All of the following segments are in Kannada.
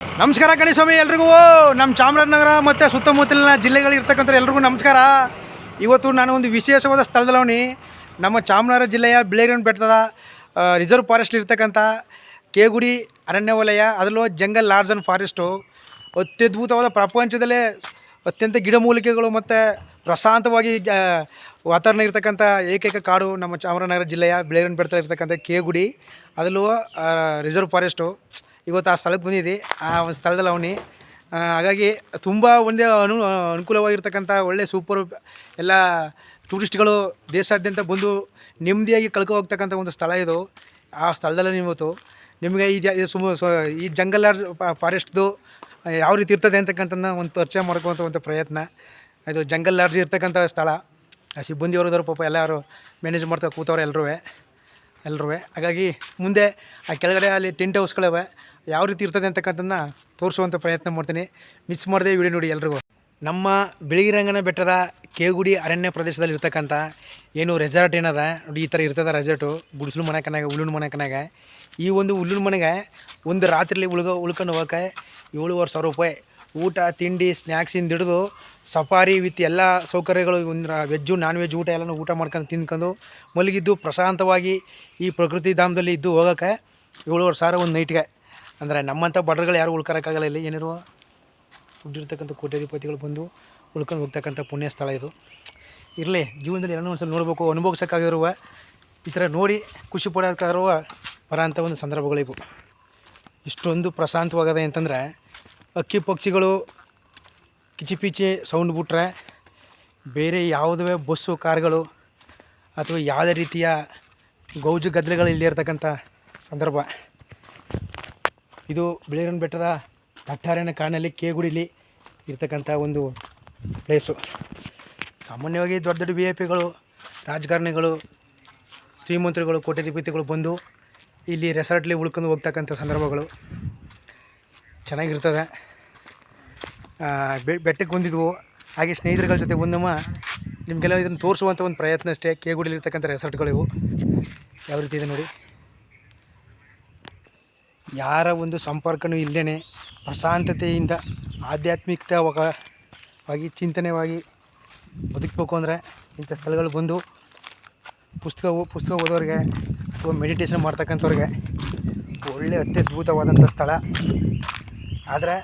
ನಮಸ್ಕಾರ ಗಣೇಶಸ್ವಾಮಿ ಎಲ್ರಿಗೂ. ನಮ್ಮ ಚಾಮರಾಜನಗರ ಮತ್ತು ಸುತ್ತಮುತ್ತಲಿನ ಜಿಲ್ಲೆಗಳಿರ್ತಕ್ಕಂಥ ಎಲ್ರಿಗೂ ನಮಸ್ಕಾರ. ಇವತ್ತು ನಾನು ಒಂದು ವಿಶೇಷವಾದ ಸ್ಥಳದಲ್ಲವನಿ. ನಮ್ಮ ಚಾಮರಾಜನಗರ ಜಿಲ್ಲೆಯ ಬಿಳಿಗಿರಿ ಬೆಟ್ಟದ ರಿಸರ್ವ್ ಫಾರೆಸ್ಟ್ ಇರ್ತಕ್ಕಂಥ ಕೇಗುಡಿ ಅರಣ್ಯ ವಲಯ, ಅದರಲ್ಲೂ ಜಂಗಲ್ ಲಾಡ್ಜ್ ಆ್ಯಂಡ್ ಫಾರೆಸ್ಟು ಅತ್ಯದ್ಭುತವಾದ ಪ್ರಪಂಚದಲ್ಲೇ ಅತ್ಯಂತ ಗಿಡಮೂಲಿಕೆಗಳು ಮತ್ತು ಪ್ರಶಾಂತವಾಗಿ ವಾತಾವರಣ ಇರ್ತಕ್ಕಂಥ ಏಕೈಕ ಕಾಡು ನಮ್ಮ ಚಾಮರಾಜನಗರ ಜಿಲ್ಲೆಯ ಬಿಳಿಗಿರಿ ಬೆಟ್ಟದಲ್ಲಿ ಇರ್ತಕ್ಕಂಥ ಕೇಗುಡಿ, ಅದರಲ್ಲೂ ರಿಸರ್ವ್ ಫಾರೆಸ್ಟು. ಇವತ್ತು ಆ ಸ್ಥಳಕ್ಕೆ ಬಂದಿದ್ದೆ, ಆ ಒಂದು ಸ್ಥಳದಲ್ಲಿ ಅವನಿ. ಹಾಗಾಗಿ ತುಂಬ ಒಂದೇ ಅನುಕೂಲವಾಗಿರ್ತಕ್ಕಂಥ ಒಳ್ಳೆ ಸೂಪರ್ ಎಲ್ಲ ಟೂರಿಸ್ಟ್ಗಳು ದೇಶಾದ್ಯಂತ ಬಂದು ನೆಮ್ಮದಿಯಾಗಿ ಕಳ್ಕೊ ಹೋಗ್ತಕ್ಕಂಥ ಒಂದು ಸ್ಥಳ ಇದು. ಆ ಸ್ಥಳದಲ್ಲಿ ಇವತ್ತು ನಿಮಗೆ ಈ ಜಂಗಲ್ ಫಾರೆಸ್ಟ್ದು ಯಾವ ರೀತಿ ಇರ್ತದೆ ಅಂತಕ್ಕಂಥದ್ದನ್ನ ಒಂದು ಪರಿಚಯ ಮಾಡ್ಕೊತ ಒಂದು ಪ್ರಯತ್ನ. ಇದು ಜಂಗಲ್ ಲಾಡ್ಜ್ ಇರ್ತಕ್ಕಂಥ ಸ್ಥಳ. ಆ ಸಿಬ್ಬಂದಿಯವ್ರದವ್ರು ಪಾಪ ಎಲ್ಲರೂ ಮ್ಯಾನೇಜ್ ಮಾಡ್ತಾ ಕೂತವ್ರೆ ಎಲ್ಲರೂ. ಹಾಗಾಗಿ ಮುಂದೆ ಆ ಕೆಳಗಡೆ ಅಲ್ಲಿ ಟೆಂಟ್ ಹೌಸ್ಗಳಿವೆ, ಯಾವ ರೀತಿ ಇರ್ತದೆ ಅಂತಕ್ಕಂಥದ್ದನ್ನ ತೋರಿಸುವಂಥ ಪ್ರಯತ್ನ ಮಾಡ್ತೀನಿ. ಮಿಸ್ ಮಾಡದೆ ವಿಡಿಯೋ ನೋಡಿ ಎಲ್ರಿಗೂ. ನಮ್ಮ ಬಿಳಿಗಿರಿ ಬೆಟ್ಟದ ಕೇಗುಡಿ ಅರಣ್ಯ ಪ್ರದೇಶದಲ್ಲಿ ಇರ್ತಕ್ಕಂಥ ಏನು ರೆಸಾರ್ಟ್ ಏನದ ನೋಡಿ, ಈ ಥರ ಇರ್ತದೆ ರೆಸಾರ್ಟು. ಗುಡಿಸಲು ಮನೆಕನಾಗ, ಹುಲ್ಲಿನ ಮನೆಕನಾಗ. ಈ ಒಂದು ಹುಲ್ಲಿನ ಮನೆಗೆ ಒಂದು ರಾತ್ರಿಲಿ ಉಳ್ಕೊಂಡು ಹೋಗೋಕೆ 7,500 ರೂಪಾಯಿ. ಊಟ ತಿಂಡಿ ಸ್ನ್ಯಾಕ್ಸಿಂದ ಹಿಡಿದು ಸಫಾರಿ ವಿತ್ ಎಲ್ಲ ಸೌಕರ್ಯಗಳು, ಒಂದು ವೆಜ್ಜು ನಾನ್ ವೆಜ್ ಊಟ ಎಲ್ಲನೂ ಊಟ ಮಾಡ್ಕೊಂಡು ತಿಂದ್ಕೊಂಡು ಮಲಗಿದ್ದು ಪ್ರಶಾಂತವಾಗಿ ಈ ಪ್ರಕೃತಿ ಧಾಮದಲ್ಲಿ ಇದ್ದು ಹೋಗೋಕ್ಕೆ 7,500 ಒಂದು ನೈಟ್ಗೆ. ಅಂದರೆ ನಮ್ಮಂಥ ಬಡ್ರಗಳು ಯಾರು ಉಳ್ಕೊಳಕ್ಕಾಗಲ್ಲ. ಇಲ್ಲಿ ಏನಿರುವ ದುಡ್ಡಿರ್ತಕ್ಕಂಥ ಕೋಟ್ಯಾಧಿಪತಿಗಳು ಬಂದು ಉಳ್ಕೊಂಡು ಹೋಗ್ತಕ್ಕಂಥ ಪುಣ್ಯ ಸ್ಥಳ ಇದು. ಇರಲಿ, ಜೀವನದಲ್ಲಿ ಏನೋ ಒಂದು ಸಲ ನೋಡಬೇಕು, ಅನುಭವಿಸೋಕ್ಕಾಗಿರುವ ಈ ಥರ ನೋಡಿ ಖುಷಿ ಪಡೋಕ್ಕಾಗಿರುವ ಬರೋಂಥ ಒಂದು ಸಂದರ್ಭಗಳಿವು. ಇಷ್ಟೊಂದು ಪ್ರಶಾಂತವಾಗದೆ ಅಂತಂದರೆ ಅಕ್ಕಿ ಪಕ್ಷಿಗಳು ಕಿಚಿಪಿಚಿ ಸೌಂಡ್ ಬಿಟ್ರೆ ಬೇರೆ ಯಾವುದೇ ಬಸ್ಸು ಕಾರ್ಗಳು ಅಥವಾ ಯಾವುದೇ ರೀತಿಯ ಗೌಜು ಗದ್ದಲೆಗಳು ಇಲ್ಲದೇ ಇರತಕ್ಕಂಥ ಸಂದರ್ಭ ಇದು. ಬಿಳಿಗಿರಿ ಬೆಟ್ಟದ ದಟ್ಟಾರಣ್ಯ ಕಾಡಿನಲ್ಲಿ ಕೇಗುಡಿಲಿ ಇರ್ತಕ್ಕಂಥ ಒಂದು ಪ್ಲೇಸು. ಸಾಮಾನ್ಯವಾಗಿ ದೊಡ್ಡ ದೊಡ್ಡ VIP ಗಳು, ರಾಜಕಾರಣಿಗಳು, ಶ್ರೀಮಂತರುಗಳು, ಕೋಟ್ಯಾಧಿಪತಿಗಳು ಬಂದು ಇಲ್ಲಿ ರೆಸಾರ್ಟ್ಲಿ ಉಳ್ಕೊಂಡು ಹೋಗ್ತಕ್ಕಂಥ ಸಂದರ್ಭಗಳು ಚೆನ್ನಾಗಿರ್ತದೆ. ಬೆಟ್ಟಕ್ಕೆ ಬಂದಿದ್ವು, ಹಾಗೆ ಸ್ನೇಹಿತರುಗಳ ಜೊತೆ ಬಂದಮ್ಮ ನಿಮಗೆಲ್ಲ ಇದನ್ನು ತೋರಿಸುವಂಥ ಒಂದು ಪ್ರಯತ್ನ ಅಷ್ಟೇ. ಕೇಗುಡಿಲಿರ್ತಕ್ಕಂಥ ರೆಸಾರ್ಟ್ಗಳಿವು ಯಾವ ರೀತಿ ಇದೆ ನೋಡಿ. ಯಾರ ಒಂದು ಸಂಪರ್ಕವೂ ಇಲ್ಲದೇ ಪ್ರಶಾಂತತೆಯಿಂದ ಆಧ್ಯಾತ್ಮಿಕವಾಗಿ ಚಿಂತನೆವಾಗಿ ಬದುಕಬೇಕು ಅಂದರೆ ಇಂಥ ಸ್ಥಳಗಳು ಬಂದು ಪುಸ್ತಕ ಓದೋರಿಗೆ ಅಥವಾ ಮೆಡಿಟೇಷನ್ ಮಾಡ್ತಕ್ಕಂಥವ್ರಿಗೆ ಒಳ್ಳೆಯ ಅತ್ಯದ್ಭುತವಾದಂಥ ಸ್ಥಳ. ಆದರೆ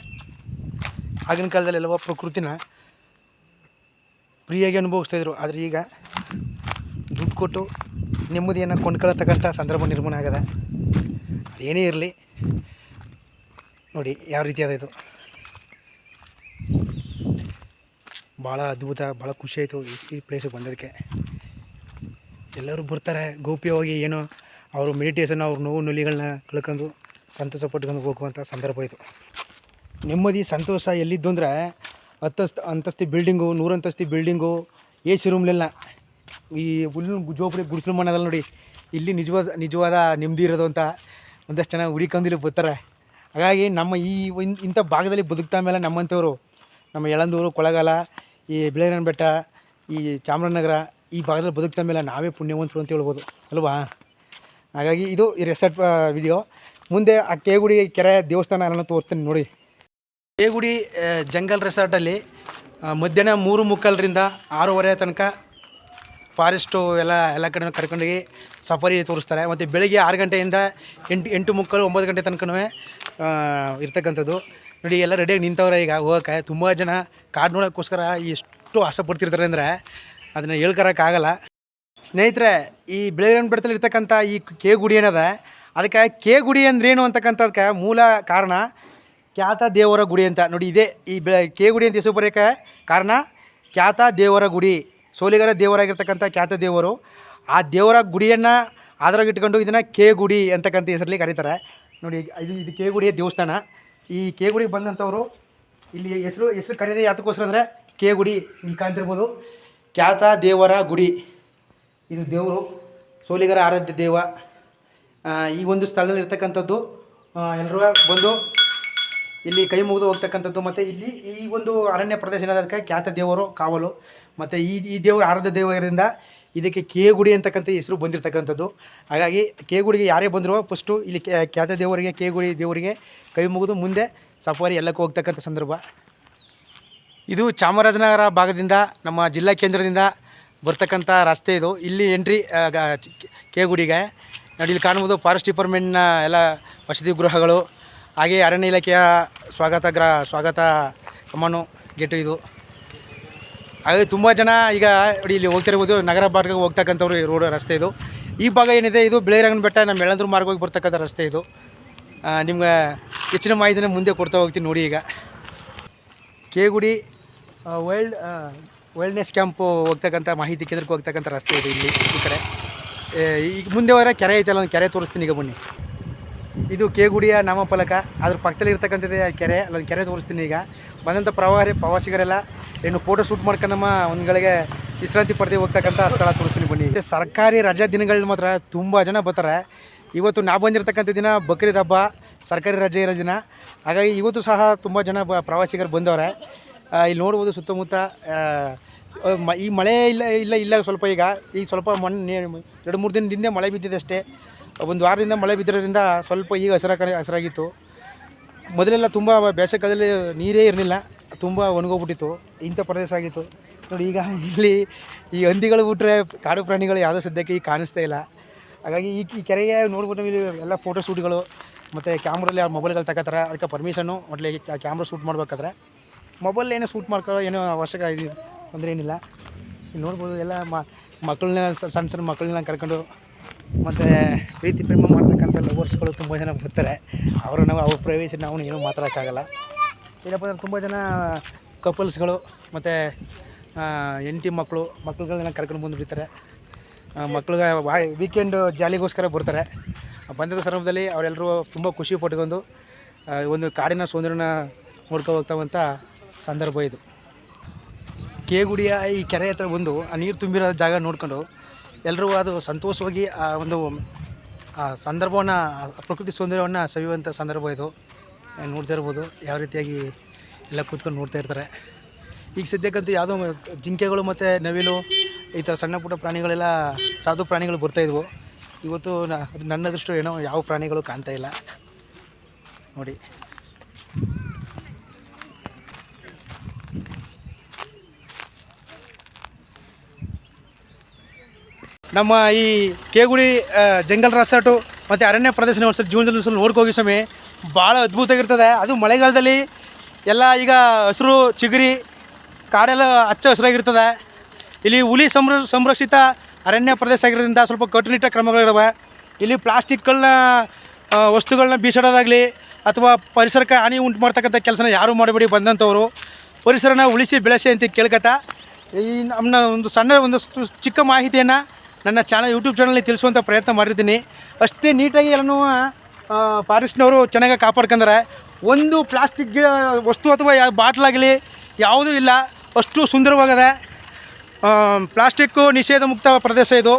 ಆಗಿನ ಕಾಲದಲ್ಲೆಲ್ಲವ ಪ್ರಕೃತಿನ ಫ್ರೀಯಾಗಿ ಅನುಭವಿಸ್ತಾಯಿದ್ರು. ಆದರೆ ಈಗ ದುಡ್ಡು ಕೊಟ್ಟು ನೆಮ್ಮದಿಯನ್ನು ಕೊಂಡ್ಕೊಳ್ತಕ್ಕಂಥ ಸಂದರ್ಭ ನಿರ್ಮಾಣ ಆಗದೆ. ಏನೇ ಇರಲಿ ನೋಡಿ ಯಾವ ರೀತಿ ಅದ ಇದು. ಭಾಳ ಅದ್ಭುತ, ಭಾಳ ಖುಷಿ ಆಯಿತು ಈ ಪ್ಲೇಸಿಗೆ ಬಂದೋದಕ್ಕೆ. ಎಲ್ಲರೂ ಬರ್ತಾರೆ ಗೌಪ್ಯವಾಗಿ, ಏನೋ ಅವರು ಮೆಡಿಟೇಷನ್, ಅವ್ರ ನೋವು ನುಲಿಗಳನ್ನ ಕಳ್ಕೊಂಡು ಸಂತೋಷ ಪಟ್ಕೊಂಡು ಹೋಗುವಂಥ ಸಂದರ್ಭ ಇದು. ನೆಮ್ಮದಿ ಸಂತೋಷ ಎಲ್ಲಿದ್ದು ಅಂದರೆ 10 ಅಂತಸ್ತಿ ಬಿಲ್ಡಿಂಗು, 100 ಅಂತಸ್ತಿ ಬಿಲ್ಡಿಂಗು, AC ರೂಮ್ಲೆಲ್ಲ ಈ ಹುಲ್ಲು ಜೋಪಡಿ ಗುಡಿಸಲು ಮಣ್ಣದಲ್ಲ ನೋಡಿ. ಇಲ್ಲಿ ನಿಜವಾದ ನೆಮ್ಮದಿ ಇರೋದು ಅಂತ ಒಂದಷ್ಟು ಜನ ಹುಡಿಕೊಂಡಿಲ್ಲಿ ಬರ್ತಾರೆ. ಹಾಗಾಗಿ ನಮ್ಮ ಇಂಥ ಭಾಗದಲ್ಲಿ ಬದುಕ್ತಾ ಮೇಲೆ ನಮ್ಮಂಥವ್ರು, ನಮ್ಮ ಯಳಂದೂರು, ಕೊಳ್ಳೇಗಾಲ, ಈ ಬಿಳಿಗಿರಿ ಬೆಟ್ಟ, ಈ ಚಾಮರಾಜನಗರ ಈ ಭಾಗದಲ್ಲಿ ಬದುಕ್ತಾ ಮೇಲೆ ನಾವೇ ಪುಣ್ಯವಂತರು ಅಂತ ಹೇಳ್ಬೋದು ಅಲ್ವಾ. ಹಾಗಾಗಿ ಇದು ಈ ರೆಸಾರ್ಟ್ ವಿಡಿಯೋ. ಮುಂದೆ ಆ ಕೇಗುಡಿ ಕೆರೆ ದೇವಸ್ಥಾನ ಎಲ್ಲ ತೋರಿಸ್ತೀನಿ ನೋಡಿ. ಕೇಗುಡಿ ಜಂಗಲ್ ರೆಸಾರ್ಟಲ್ಲಿ ಮಧ್ಯಾಹ್ನ 3:45ರಿಂದ 6:30 ತನಕ ಫಾರೆಸ್ಟು ಎಲ್ಲ ಕಡೆ ಕರ್ಕೊಂಡೋಗಿ ಸಫಾರಿ ತೋರಿಸ್ತಾರೆ. ಮತ್ತು ಬೆಳಗ್ಗೆ 6 ಗಂಟೆಯಿಂದ 8:30, 9 ಗಂಟೆ ತನಕನೂ ಇರ್ತಕ್ಕಂಥದ್ದು ನೋಡಿ. ಎಲ್ಲ ರೆಡಿಯಾಗಿ ನಿಂತವ್ರೆ ಈಗ ಹೋಗೋಕ್ಕೆ. ತುಂಬ ಜನ ಕಾಡು ನೋಡೋಕ್ಕೋಸ್ಕರ ಎಷ್ಟು ಆಸೆ ಪಡ್ತಿರ್ತಾರೆ ಅಂದರೆ ಅದನ್ನು ಹೇಳ್ಕೊಳಕ್ಕಾಗಲ್ಲ. ಸ್ನೇಹಿತರೆ, ಈ ಬಿಳಿಗಿರಿ ಬೆಟ್ಟದಲ್ಲಿ ಇರ್ತಕ್ಕಂಥ ಈ ಕೇಗುಡಿ ಏನದ, ಅದಕ್ಕೆ ಕೇಗುಡಿ ಅಂದ್ರೇನು ಅಂತಕ್ಕಂಥದಕ್ಕೆ ಮೂಲ ಕಾರಣ ಖ್ಯಾತ ದೇವರ ಗುಡಿ ಅಂತ ನೋಡಿ. ಇದೇ ಈ ಕೇಗುಡಿ ಅಂತ ಹೆಸರು ಬರೋಕ್ಕೆ ಕಾರಣ ಖ್ಯಾತ ದೇವರ ಗುಡಿ. ಸೋಲಿಗರ ದೇವರಾಗಿರ್ತಕ್ಕಂಥ ಖ್ಯಾತ ದೇವರು. ಆ ದೇವರ ಗುಡಿಯನ್ನು ಆಧಾರವಾಗಿ ಇಟ್ಕೊಂಡು ಇದನ್ನು ಕೇಗುಡಿ ಅಂತಕ್ಕಂಥ ಹೆಸರಲ್ಲಿ ಕರೀತಾರೆ ನೋಡಿ. ಇದು ಕೇಗುಡಿಯ ದೇವಸ್ಥಾನ. ಈ ಕೇಗುಡಿಗೆ ಬಂದಂಥವರು ಇಲ್ಲಿ ಹೆಸರು ಕರೆಯೋದೇ ಯಾತಕ್ಕೋಸ್ಕರ ಅಂದರೆ ಕೇಗುಡಿ, ಇಲ್ಲಿ ಕಾಣ್ತಿರ್ಬೋದು ಖ್ಯಾತ ದೇವರ ಗುಡಿ. ಇದು ದೇವರು, ಸೋಲಿಗರ ಆರಾಧ್ಯ ದೇವ. ಈ ಒಂದು ಸ್ಥಳದಲ್ಲಿ ಇರ್ತಕ್ಕಂಥದ್ದು ಎಲ್ಲರೂ ಬಂದು ಇಲ್ಲಿ ಕೈ ಮುಗಿದು ಹೋಗ್ತಕ್ಕಂಥದ್ದು. ಮತ್ತು ಇಲ್ಲಿ ಈ ಒಂದು ಅರಣ್ಯ ಪ್ರದೇಶ ಏನದಕ್ಕೆ ಖ್ಯಾತ ದೇವರು ಕಾವಲು. ಮತ್ತು ಈ ದೇವರು ಆರಾಧ್ಯ ದೇವರಿಂದ ಇದಕ್ಕೆ ಕೇಗುಡಿ ಅಂತಕ್ಕಂಥ ಹೆಸರು ಬಂದಿರತಕ್ಕಂಥದ್ದು. ಹಾಗಾಗಿ ಕೇಗುಡಿಗೆ ಯಾರೇ ಬಂದರೂ ಫಸ್ಟು ಇಲ್ಲಿ ಖ್ಯಾತ ದೇವರಿಗೆ, ಕೇಗುಡಿ ದೇವರಿಗೆ ಕೈ ಮುಗಿದು ಮುಂದೆ ಸಫಾರಿ ಎಲ್ಲಕ್ಕೂ ಹೋಗ್ತಕ್ಕಂಥ ಸಂದರ್ಭ. ಇದು ಚಾಮರಾಜನಗರ ಭಾಗದಿಂದ ನಮ್ಮ ಜಿಲ್ಲಾ ಕೇಂದ್ರದಿಂದ ಬರ್ತಕ್ಕಂಥ ರಸ್ತೆ ಇದು. ಇಲ್ಲಿ ಎಂಟ್ರಿ ಕೇಗುಡಿಗೆ ನೋಡಿ, ಇಲ್ಲಿ ಕಾಣ್ಬೋದು ಫಾರೆಸ್ಟ್ ಡಿಪಾರ್ಟ್ಮೆಂಟ್ನ ಎಲ್ಲ ವಸತಿ ಗೃಹಗಳು, ಹಾಗೆ ಅರಣ್ಯ ಇಲಾಖೆಯ ಸ್ವಾಗತ ಕಮಾನು ಗೇಟು ಇದು. ಹಾಗೆ ತುಂಬ ಜನ ಈಗ ನೋಡಿ ಇಲ್ಲಿ ಹೋಗ್ತಿರ್ಬೋದು, ನಗರ ಭಾಗಕ್ಕೆ ಹೋಗ್ತಕ್ಕಂಥವ್ರು ಈ ರೋಡ್ ರಸ್ತೆ ಇದು. ಈ ಭಾಗ ಏನಿದೆ ಇದು ಬಿಳಿಗಿರಿರಂಗನ ಬೆಟ್ಟ ನಮ್ಮ ಯಳಂದೂರು ಮಾರ್ಗವಾಗಿ ಬರ್ತಕ್ಕಂಥ ರಸ್ತೆ ಇದು. ನಿಮ್ಗೆ ಹೆಚ್ಚಿನ ಮಾಹಿತಿನ ಮುಂದೆ ಕೊಡ್ತಾ ಹೋಗ್ತೀನಿ ನೋಡಿ. ಈಗ ಕೇಗುಡಿ ವೈಲ್ಡ್ನೆಸ್ ಕ್ಯಾಂಪು ಹೋಗ್ತಕ್ಕಂಥ ಮಾಹಿತಿ ಕೇಂದ್ರಕ್ಕೆ ಹೋಗ್ತಕ್ಕಂಥ ರಸ್ತೆ ಇದು. ಇಲ್ಲಿ ಈ ಕಡೆ ಈಗ ಮುಂದೆ ಹೋದರೆ ಕೆರೆ ಐತಲ್ಲ, ಒಂದು ಕೆರೆ ತೋರಿಸ್ತೀನಿ ಈಗ ಬನ್ನಿ. ಇದು ಕೇಗುಡಿಯ ನಾಮಫಲಕ, ಅದ್ರ ಪಕ್ಕದಲ್ಲಿ ಇರ್ತಕ್ಕಂಥದ್ದೇ ಕೆರೆ, ಅಲ್ಲೊಂದು ಕೆರೆ ತೋರಿಸ್ತೀನಿ. ಈಗ ಬಂದಂಥ ಪ್ರವಾಸಿಗರೆಲ್ಲ ಏನು ಫೋಟೋ ಶೂಟ್ ಮಾಡ್ಕೊಂಡಮ್ಮ ಒಂದುಗಳಿಗೆ ವಿಶ್ರಾಂತಿ ಪಡೆದು ಹೋಗ್ತಕ್ಕಂಥ ಸ್ಥಳ ತೋರಿಸ್ತೀನಿ ಬನ್ನಿ. ಸರ್ಕಾರಿ ರಜಾ ದಿನಗಳು ಮಾತ್ರ ತುಂಬ ಜನ ಬರ್ತಾರೆ. ಇವತ್ತು ನಾವು ಬಂದಿರತಕ್ಕಂಥ ದಿನ ಬಕ್ರೀದ್ ಹಬ್ಬ, ಸರ್ಕಾರಿ ರಜೆ ಇರೋ ದಿನ. ಹಾಗಾಗಿ ಇವತ್ತು ಸಹ ತುಂಬ ಜನ ಪ್ರವಾಸಿಗರು ಬಂದವ್ರೆ. ಇಲ್ಲಿ ನೋಡ್ಬೋದು ಸುತ್ತಮುತ್ತ ಈ ಮಳೆ ಇಲ್ಲ ಸ್ವಲ್ಪ. ಈಗ ಸ್ವಲ್ಪ ಮೊನ್ನೆ 2-3 ದಿನದಿಂದ ಮಳೆ ಬಿದ್ದಿದೆ ಅಷ್ಟೇ. ಒಂದು ವಾರದಿಂದ ಮಳೆ ಬಿದ್ದಿರೋದ್ರಿಂದ ಸ್ವಲ್ಪ ಈಗ ಹಸಿರಾಗಿತ್ತು. ಮೊದಲೆಲ್ಲ ತುಂಬ ಬೇಸಿಗೆಕಾಲದಲ್ಲಿ ನೀರೇ ಇರಲಿಲ್ಲ, ತುಂಬ ಒಣಗೋಗ್ಬಿಟ್ಟಿತ್ತು, ಇಂಥ ಪ್ರದೇಶ ಆಗಿತ್ತು ನೋಡಿ. ಈಗ ಇಲ್ಲಿ ಈ ಹಂದಿಗಳು ಬಿಟ್ಟರೆ ಕಾಡು ಪ್ರಾಣಿಗಳು ಯಾವುದೋ ಸದ್ಯಕ್ಕೆ ಈಗ ಕಾಣಿಸ್ತಾ ಇಲ್ಲ. ಹಾಗಾಗಿ ಈ ಕೆರೆಗೆ ನೋಡ್ಬಿಟ್ಟು ಇಲ್ಲಿ ಎಲ್ಲ ಫೋಟೋ ಶೂಟ್ಗಳು ಮತ್ತು ಕ್ಯಾಮ್ರಲ್ಲಿ ಅವ್ರ ಮೊಬೈಲ್ಗಳು ತಗೋತಾರೆ. ಅದಕ್ಕೆ ಪರ್ಮಿಷನ್ನು ಮೊದಲೇ ಕ್ಯಾಮ್ರಾ ಶೂಟ್ ಮಾಡಬೇಕಾದ್ರೆ ಮೊಬೈಲ್ ಏನೋ ಶೂಟ್ ಮಾಡ್ಕೊಳ್ಳೋ ಏನೋ ಅವಶ್ಯಕ ಇದು ಅಂದರೆ ಏನಿಲ್ಲ. ಇಲ್ಲಿ ನೋಡ್ಬೋದು ಎಲ್ಲ ಮಕ್ಕಳನ್ನ ಸಣ್ಣ ಮಕ್ಕಳನ್ನ ಕರ್ಕೊಂಡು ಮತ್ತು ಪ್ರೀತಿ ಪ್ರೇಮ ಮಾಡ್ತಕ್ಕಂಥ ಲವರ್ಸ್ಗಳು ತುಂಬ ಜನ ಬರ್ತಾರೆ. ಅವ್ರ ಪ್ರವೇಶ ನಾವು ಏನೂ ಮಾತಾಡೋಕ್ಕಾಗಲ್ಲ. ಏನಪ್ಪ ಅಂದ್ರೆ ತುಂಬ ಜನ ಕಪಲ್ಸ್ಗಳು ಮತ್ತು ಹೆಂಡತಿ ಮಕ್ಕಳುಗಳನ್ನ ಕರ್ಕೊಂಡು ಬಂದುಬಿಡ್ತಾರೆ. ಮಕ್ಳಿಗೆ ವೀಕೆಂಡು ಜಾಲಿಗೋಸ್ಕರ ಬರ್ತಾರೆ. ಬಂದಿದ್ದ ಸಂದರ್ಭದಲ್ಲಿ ಅವರೆಲ್ಲರೂ ತುಂಬ ಖುಷಿ ಪಟ್ಕೊಂಡು ಒಂದು ಕಾಡಿನ ಸೌಂದರ್ಯನ ನೋಡ್ಕೊಂಡು ಹೋಗ್ತಾವಂಥ ಸಂದರ್ಭ ಇದು. ಕೇಗುಡಿಯ ಈ ಕೆರೆ ಹತ್ರ ಬಂದು ಆ ನೀರು ತುಂಬಿರೋ ಜಾಗ ನೋಡ್ಕೊಂಡು ಎಲ್ಲರೂ ಅದು ಸಂತೋಷವಾಗಿ ಆ ಒಂದು ಸಂದರ್ಭವನ್ನು, ಪ್ರಕೃತಿ ಸೌಂದರ್ಯವನ್ನು ಸವಿಯುವಂಥ ಸಂದರ್ಭ ಇದು. ನೋಡ್ತಾ ಇರ್ಬೋದು ಯಾವ ರೀತಿಯಾಗಿ ಎಲ್ಲ ಕೂತ್ಕೊಂಡು ನೋಡ್ತಾ ಇರ್ತಾರೆ. ಈಗ ಸದ್ಯಕ್ಕಂತೂ ಯಾವುದೋ ಜಿಂಕೆಗಳು ಮತ್ತು ನವಿಲು ಈ ಥರ ಸಣ್ಣ ಪುಟ್ಟ ಪ್ರಾಣಿಗಳೆಲ್ಲ, ಸಾಧು ಪ್ರಾಣಿಗಳು ಬರ್ತಾಯಿದ್ವು. ಇವತ್ತು ನನ್ನ ದೃಷ್ಟಿ ಏನೋ ಯಾವ ಪ್ರಾಣಿಗಳು ಕಾಣ್ತಾ ಇಲ್ಲ ನೋಡಿ. ನಮ್ಮ ಈ ಕೇಗುಡಿ ಜಂಗಲ್ ರೆಸಾರ್ಟು ಮತ್ತು ಅರಣ್ಯ ಪ್ರದೇಶನ ಒಂದು ಜೀವನದಲ್ಲಿ ಸ್ವಲ್ಪ ನೋಡ್ಕೋಗಿ ಸಮಯ ಭಾಳ ಅದ್ಭುತವಾಗಿರ್ತದೆ. ಅದು ಮಳೆಗಾಲದಲ್ಲಿ ಎಲ್ಲ ಈಗ ಹಸಿರು ಚಿಗುರಿ ಕಾಡೆಲ್ಲ ಹಚ್ಚ ಹಸಿರಾಗಿರ್ತದೆ. ಇಲ್ಲಿ ಹುಲಿ ಸಂರಕ್ಷಿತ ಅರಣ್ಯ ಪ್ರದೇಶ ಆಗಿರೋದ್ರಿಂದ ಸ್ವಲ್ಪ ಕಟ್ಟುನಿಟ್ಟ ಕ್ರಮಗಳಿವೆ. ಇಲ್ಲಿ ಪ್ಲಾಸ್ಟಿಕ್ಗಳನ್ನ ವಸ್ತುಗಳನ್ನ ಬೀಸಾಡೋದಾಗಲಿ ಅಥವಾ ಪರಿಸರಕ್ಕೆ ಹಾನಿ ಉಂಟು ಮಾಡ್ತಕ್ಕಂಥ ಕೆಲಸನ ಯಾರೂ ಮಾಡಬೇಡಿ. ಬಂದಂಥವರು ಪರಿಸರನ ಉಳಿಸಿ ಬೆಳೆಸಿ ಅಂತ ಕೇಳ್ಕೊತಾ ಈ ನಮ್ಮ ಒಂದು ಚಿಕ್ಕ ಮಾಹಿತಿಯನ್ನು ನನ್ನ ಯೂಟ್ಯೂಬ್ ಚಾನಲಲ್ಲಿ ತಿಳಿಸುವಂಥ ಪ್ರಯತ್ನ ಮಾಡಿರ್ತೀನಿ. ಅಷ್ಟೇ ನೀಟಾಗಿ ಎಲ್ಲನೂ ಫಾರೆಸ್ಟ್ನವರು ಚೆನ್ನಾಗಿ ಕಾಪಾಡ್ಕೊಂಡಾರೆ. ಒಂದು ಪ್ಲಾಸ್ಟಿಕ್ ವಸ್ತು ಅಥವಾ ಬಾಟ್ಲಾಗಲಿ ಯಾವುದೂ ಇಲ್ಲ, ಅಷ್ಟು ಸುಂದರವಾಗಿದೆ. ಪ್ಲಾಸ್ಟಿಕ್ಕು ನಿಷೇಧ ಮುಕ್ತ ಪ್ರದೇಶ ಇದು.